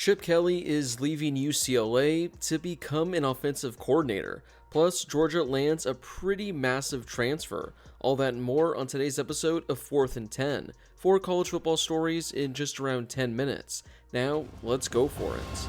Chip Kelly is leaving UCLA to become an offensive coordinator. Plus, Georgia lands a pretty massive transfer. All that and more on today's episode of 4th and 10. 4 college football stories in just around 10 minutes. Now, let's go for it.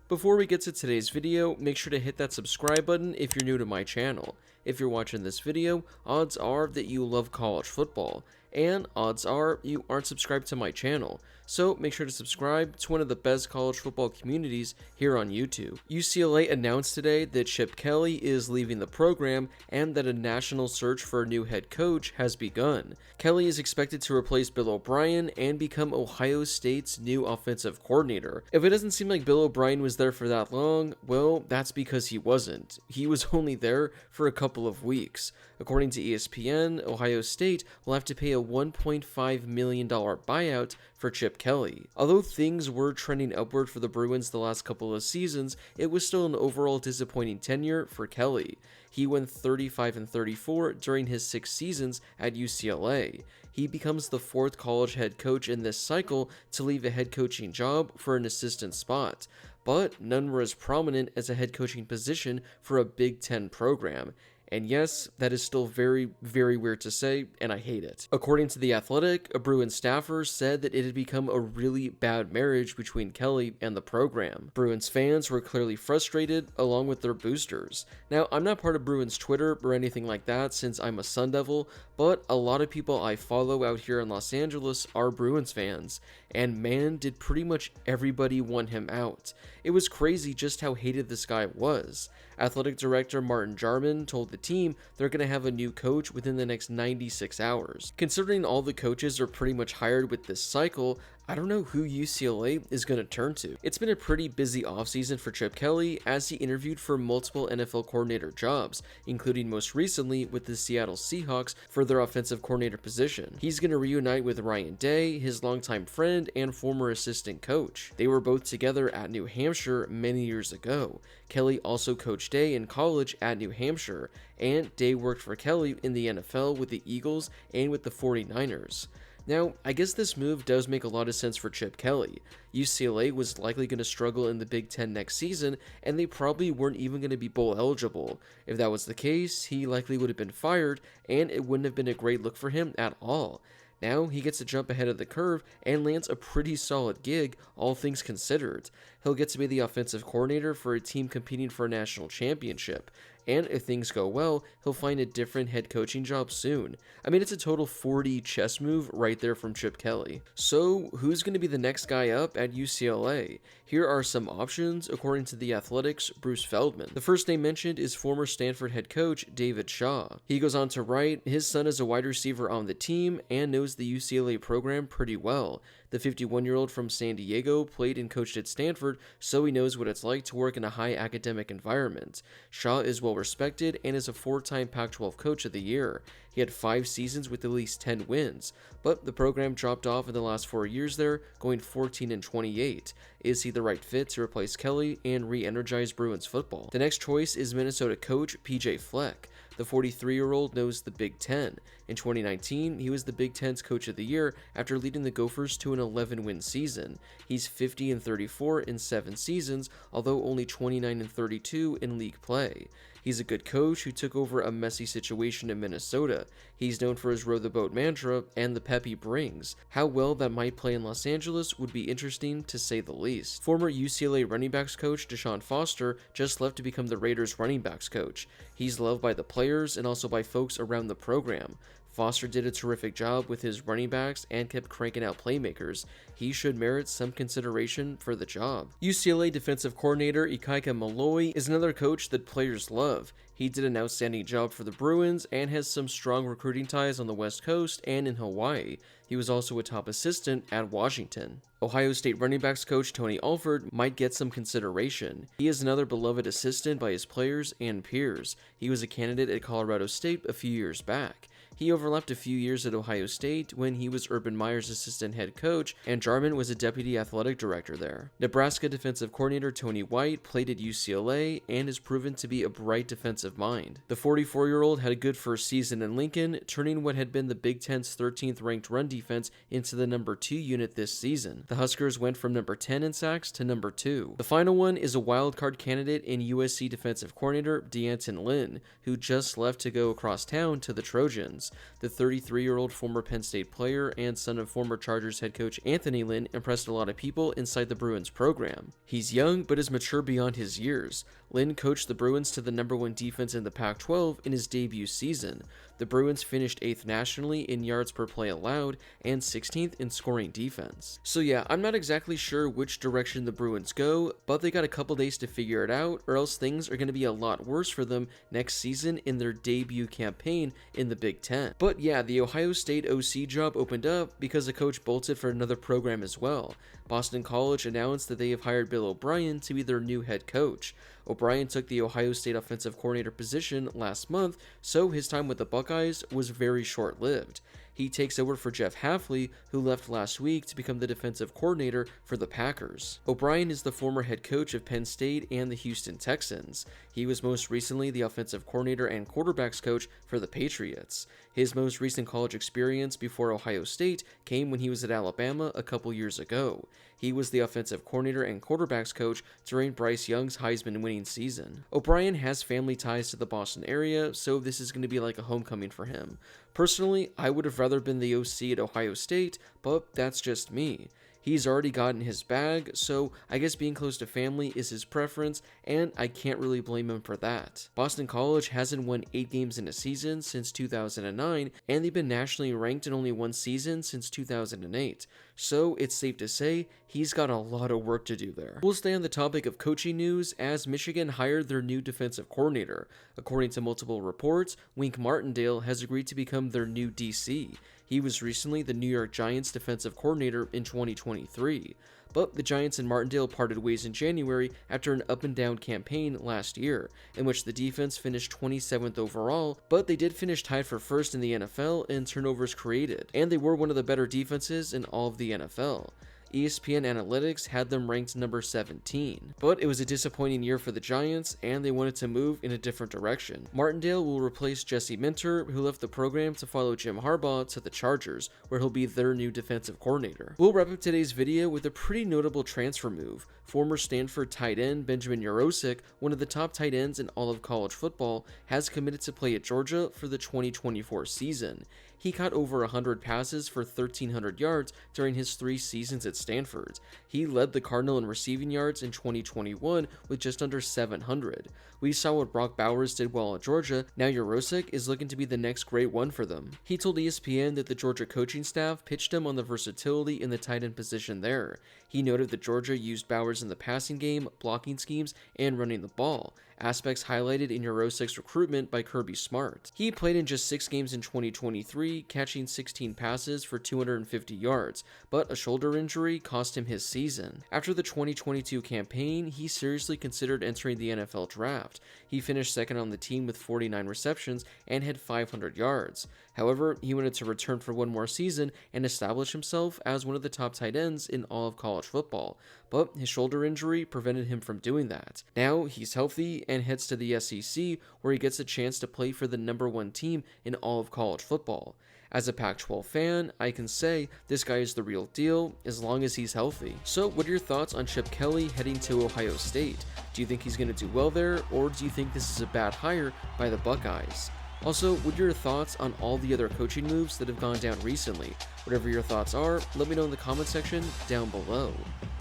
Before we get to today's video, make sure to hit that subscribe button if you're new to my channel. If you're watching this video, odds are that you love college football, and odds are you aren't subscribed to my channel, so make sure to subscribe to one of the best college football communities here on YouTube. UCLA announced today that Chip Kelly is leaving the program and that a national search for a new head coach has begun. Kelly is expected to replace Bill O'Brien and become Ohio State's new offensive coordinator. If it doesn't seem like Bill O'Brien was there for that long, well, that's because he wasn't. He was only there for a couple of weeks. According to ESPN, Ohio State will have to pay a $1.5 million buyout for Chip Kelly. Although things were trending upward for the Bruins the last couple of seasons, it was still an overall disappointing tenure for Kelly. He went 35-34 during his 6 seasons at UCLA. He becomes the 4th college head coach in this cycle to leave a head coaching job for an assistant spot, but none were as prominent as a head coaching position for a Big Ten program. And yes, that is still very, very weird to say, and I hate it. According to The Athletic, a Bruins staffer said that it had become a really bad marriage between Kelly and the program. Bruins fans were clearly frustrated, along with their boosters. Now, I'm not part of Bruins Twitter or anything like that since I'm a Sun Devil, but a lot of people I follow out here in Los Angeles are Bruins fans, and man, did pretty much everybody want him out. It was crazy just how hated this guy was. Athletic director Martin Jarman told the team they're going to have a new coach within the next 96 hours. Considering all the coaches are pretty much hired with this cycle, I don't know who UCLA is going to turn to. It's been a pretty busy offseason for Chip Kelly as he interviewed for multiple NFL coordinator jobs, including most recently with the Seattle Seahawks for their offensive coordinator position. He's going to reunite with Ryan Day, his longtime friend and former assistant coach. They were both together at New Hampshire many years ago. Kelly also coached Day in college at New Hampshire, and Day worked for Kelly in the NFL with the Eagles and with the 49ers. Now, I guess this move does make a lot of sense for Chip Kelly. UCLA was likely going to struggle in the Big Ten next season, and they probably weren't even going to be bowl eligible. If that was the case, he likely would have been fired, and it wouldn't have been a great look for him at all. Now he gets to jump ahead of the curve and lands a pretty solid gig, all things considered. He'll get to be the offensive coordinator for a team competing for a national championship. And if things go well, he'll find a different head coaching job soon. I mean, it's a total 4D chess move right there from Chip Kelly. So, who's going to be the next guy up at UCLA? Here are some options according to The Athletic's Bruce Feldman. The first name mentioned is former Stanford head coach David Shaw. He goes on to write, his son is a wide receiver on the team and knows the UCLA program pretty well. The 51-year-old from San Diego played and coached at Stanford, so he knows what it's like to work in a high academic environment. Shaw is well respected and is a 4-time Pac-12 Coach of the Year. He had 5 seasons with at least 10 wins, but the program dropped off in the last 4 years there, going 14-28. Is he the right fit to replace Kelly and re-energize Bruins football? The next choice is Minnesota coach PJ Fleck. The 43-year-old knows the Big Ten. In 2019, he was the Big Ten's Coach of the Year after leading the Gophers to an 11-win season. He's 50-34 in 7 seasons, although only 29-32 in league play. He's a good coach who took over a messy situation in Minnesota. He's known for his row the boat mantra and the pep he brings. How well that might play in Los Angeles would be interesting to say the least. Former UCLA running backs coach Deshaun Foster just left to become the Raiders running backs coach. He's loved by the players and also by folks around the program. Foster did a terrific job with his running backs and kept cranking out playmakers. He should merit some consideration for the job. UCLA defensive coordinator Ikaika Malloy is another coach that players love. He did an outstanding job for the Bruins and has some strong recruiting ties on the West Coast and in Hawaii. He was also a top assistant at Washington. Ohio State running backs coach Tony Alford might get some consideration. He is another beloved assistant by his players and peers. He was a candidate at Colorado State a few years back. He overlapped a few years at Ohio State when he was Urban Meyer's assistant head coach, and Jarman was a deputy athletic director there. Nebraska defensive coordinator Tony White played at UCLA and is proven to be a bright defensive mind. The 44-year-old had a good first season in Lincoln, turning what had been the Big Ten's 13th ranked run defense into the number 2 unit this season. The Huskers went from number 10 in sacks to number 2. The final one is a wildcard candidate in USC defensive coordinator D'Anton Lynn, who just left to go across town to the Trojans. The 33-year-old former Penn State player and son of former Chargers head coach Anthony Lynn impressed a lot of people inside the Bruins program. He's young but is mature beyond his years. Lynn coached the Bruins to the number 1 defense in the Pac-12 in his debut season. The Bruins finished 8th nationally in yards per play allowed and 16th in scoring defense. So yeah, I'm not exactly sure which direction the Bruins go, but they got a couple days to figure it out, or else things are going to be a lot worse for them next season in their debut campaign in the Big Ten. But yeah, the Ohio State OC job opened up because a coach bolted for another program as well. Boston College announced that they have hired Bill O'Brien to be their new head coach. O'Brien took the Ohio State offensive coordinator position last month, so his time with the Buckeyes was very short-lived. He takes over for Jeff Hafley, who left last week to become the defensive coordinator for the Packers. O'Brien is the former head coach of Penn State and the Houston Texans. He was most recently the offensive coordinator and quarterbacks coach for the Patriots. His most recent college experience before Ohio State came when he was at Alabama a couple years ago. He was the offensive coordinator and quarterbacks coach during Bryce Young's Heisman-winning season. O'Brien has family ties to the Boston area, so this is going to be like a homecoming for him. Personally, I would have rather been the OC at Ohio State, but that's just me. He's already gotten his bag, so I guess being close to family is his preference, and I can't really blame him for that. Boston College hasn't won 8 games in a season since 2009, and they've been nationally ranked in only 1 season since 2008, so it's safe to say he's got a lot of work to do there. We'll stay on the topic of coaching news as Michigan hired their new defensive coordinator. According to multiple reports, Wink Martindale has agreed to become their new DC. He was recently the New York Giants defensive coordinator in 2023, but the Giants and Martindale parted ways in January after an up-and-down campaign last year, in which the defense finished 27th overall, but they did finish tied for first in the NFL in turnovers created, and they were one of the better defenses in all of the NFL. ESPN Analytics had them ranked number 17. But it was a disappointing year for the Giants, and they wanted to move in a different direction. Martindale will replace Jesse Minter, who left the program to follow Jim Harbaugh to the Chargers, where he'll be their new defensive coordinator. We'll wrap up today's video with a pretty notable transfer move. Former Stanford tight end Benjamin Yurosek, one of the top tight ends in all of college football, has committed to play at Georgia for the 2024 season. He caught over 100 passes for 1,300 yards during his 3 seasons at Stanford. He led the Cardinal in receiving yards in 2021 with just under 700. We saw what Brock Bowers did well at Georgia. Now Yurosek is looking to be the next great one for them. He told ESPN that the Georgia coaching staff pitched him on the versatility in the tight end position there. He noted that Georgia used Bowers in the passing game, blocking schemes, and running the ball, aspects highlighted in Yurosek's recruitment by Kirby Smart. He played in just 6 games in 2023, catching 16 passes for 250 yards, but a shoulder injury cost him his season. After the 2022 campaign, he seriously considered entering the NFL draft. He finished second on the team with 49 receptions and had 500 yards. However, he wanted to return for one more season and establish himself as one of the top tight ends in all of college football, but his shoulder injury prevented him from doing that. Now he's healthy and heads to the SEC, where he gets a chance to play for the number 1 team in all of college football. As a Pac-12 fan, I can say this guy is the real deal as long as he's healthy. So what are your thoughts on Chip Kelly heading to Ohio State? Do you think he's going to do well there, or do you think this is a bad hire by the Buckeyes? Also, what are your thoughts on all the other coaching moves that have gone down recently? Whatever your thoughts are, let me know in the comment section down below.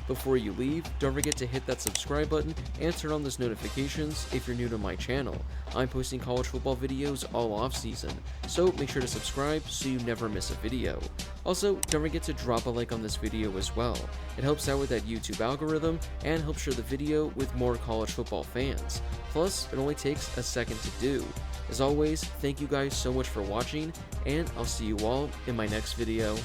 Before you leave, don't forget to hit that subscribe button and turn on those notifications if you're new to my channel. I'm posting college football videos all off season, so make sure to subscribe so you never miss a video. Also, don't forget to drop a like on this video as well. It helps out with that YouTube algorithm and helps share the video with more college football fans. Plus, it only takes a second to do. As always, thank you guys so much for watching, and I'll see you all in my next video.